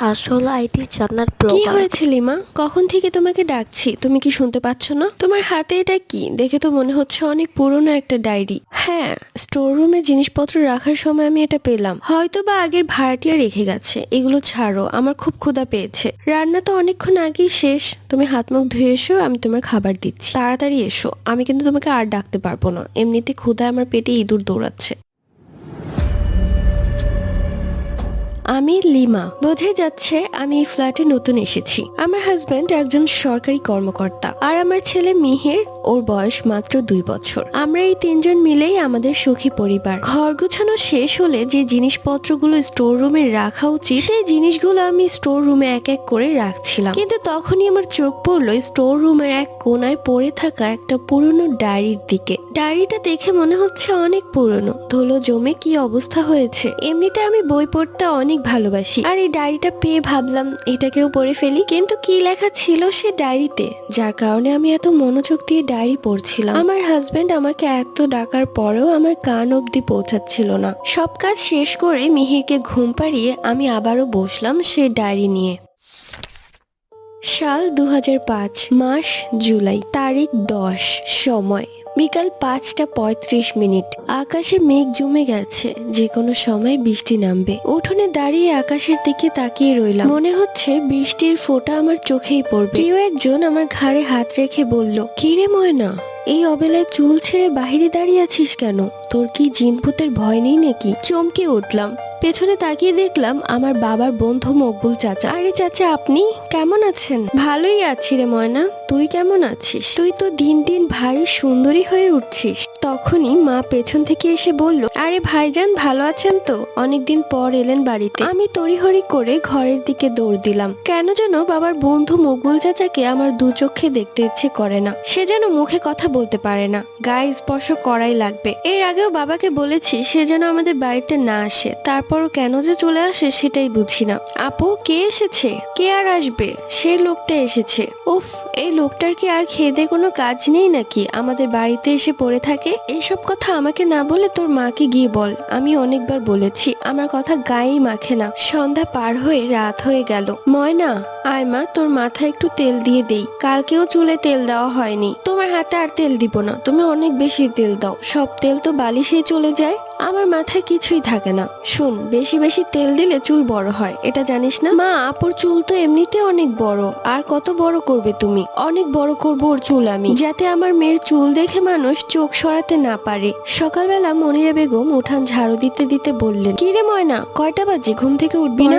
আসল আইডি জান্নাত কি ব্লগার। হয়েছে লিমা? কখন থেকে তোমাকে ডাকছি, তুমি কি শুনতে পাচ্ছ না? তোমার হাতে এটা কি? দেখে তো মনে হচ্ছে অনেক পুরনো একটা ডায়েরি। হ্যাঁ, স্টোর রুমে জিনিসপত্র রাখার সময় আমি এটা পেলাম। হয়তো বা আগের ভাড়াটিয়া রেখে গেছে। এগুলো ছাড়ো, আমার খুব ক্ষুধা পেয়েছে। রান্না তো অনেকক্ষণ আগেই শেষ। তুমি হাত মুখ ধুয়ে এসো, আমি তোমার খাবার দিচ্ছি। তাড়াতাড়ি এসো, আমি কিন্তু তোমাকে আর ডাকতে পারবো না। এমনিতে ক্ষুধায় আমার পেটে ইঁদুর দৌড়াচ্ছে। আমি লিমা। বোঝাই যাচ্ছে আমি এই ফ্ল্যাটে নতুন এসেছি। আমার হাজবেন্ড একজন সরকারি কর্মকর্তা আর আমার ছেলে মিহির, ওর বয়স মাত্র 2 বছর। আমরা এই তিনজন মিলেই আমাদের সুখী পরিবার। ঘর গোছানো শেষ হলে যে জিনিসপত্রগুলো স্টোর রুমে রাখা উচিত সেই জিনিসগুলো আমি স্টোর রুমে এক এক করে রাখছিলাম, কিন্তু তখনই আমার চোখ পড়লো স্টোর রুমের এক কোনায় পড়ে থাকা একটা পুরনো ডায়েরির দিকে। ডায়েরিটা দেখে মনে হচ্ছে অনেক পুরনো, ধুলো জমে কি অবস্থা হয়েছে। এমনিতে আমি বই পড়তে অনেক ভালোবাসি, আর এই ডায়েরিটা পেয়ে ভাবলাম এটাকেও পড়ে ফেলি। কিন্তু কি লেখা ছিল সে ডায়েরিতে, যার কারণে আমি এত মনোযোগ দিয়ে ডায়েরি পড়ছিলাম। আমার হাজবেন্ড আমাকে এত ডাকার পরেও আমার কান অব্দি পৌঁছাচ্ছিল না। সব কাজ শেষ করে মিহিরকে ঘুম পাড়িয়ে আমি আবারও বসলাম সে ডায়েরি নিয়ে। সাল 2005, মাস জুলাই, তারিখ 10, সময় বিকাল 5টা 35 মিনিট। আকাশে মেঘ জমে গেছে, যে কোনো সময় বৃষ্টি নামবে। উঠোনে দাঁড়িয়ে আকাশের দিকে তাকিয়ে রইলাম। মনে হচ্ছে বৃষ্টির ফোঁটা আমার চোখেই পড়বে। কেউ একজন আমার ঘাড়ে হাত রেখে বলল, কিরে ময়না, এই অবেলায় চুল ছেড়ে বাহিরে দাঁড়িয়ে আছিস কেন? তোর কি জিন ভূতের ভয় নেই নাকি? চমকে উঠলাম, পেছনে তাকিয়ে দেখলাম আমার বাবার বন্ধু মকবুল চাচা। আরে চাচা, আপনি কেমন আছেন? ভালোই আছি রে ময়না, তুই কেমন আছিস? তুই তো দিন দিন ভারী সুন্দরী হয়ে উঠছিস। তখনই মা পেছন থেকে এসে বলল, আরে ভাইজান ভালো আছেন তো? অনেকদিন পর এলেন বাড়িতে। আমি তড়িহড়ি করে ঘরের দিকে দৌড় দিলাম। কেন যেন বাবার বন্ধু মকবুল চাচাকে আমার দু চোখে দেখতে ইচ্ছে করে না। সে যেন মুখে কথা বলতে পারে না, গায়ে স্পর্শ করাই লাগবে। এর আগেও বাবাকে বলেছি সে যেন আমাদের বাড়িতে না আসে, তারপরও কেন যে চলে আসে সেটাই বুঝি না। আপু, কে এসেছে? কে আর আসবে? সে লোকটা এসেছে। উফ, এই লোকটার কি আর খেদে কোনো কাজ নেই নাকি? আমাদের বাড়িতে এসে পড়ে থাকে। এইসব কথা আমাকে না বলে তোর মাকে গিয়ে বল। আমি অনেকবার বলেছি, আমার কথা গায়েই মাখে না। সন্ধ্যা পার হয়ে রাত হয়ে গেল। ময়না, আয় মা, তোর মাথায় একটু তেল দিয়ে দেই। কালকেও চুলে তেল দেওয়া হয়নি। তোমার হাতে আর তেল দিব না, তুমি অনেক বেশি তেল দাও। সব তেল তো বালিশেই চলে যায়, আমার মাথায় কিছুই থাকে না। শুন, বেশি বেশি তেল দিলে চুল বড় হয়, এটা জানিস না? মা, আপুর চুল তো এমনিতে অনেক বড়, আর কত বড় করবে তুমি? অনেক বড় করবো ওর চুল আমি, যাতে আমার মেয়ের চুল দেখে মানুষ চোখ সরাতে না পারে। সকালবেলা মনিরা বেগম উঠান ঝাড়ু দিতে দিতে বললেন, কিরে ময়না, কয়টা বাজে? ঘুম থেকে উঠবি না?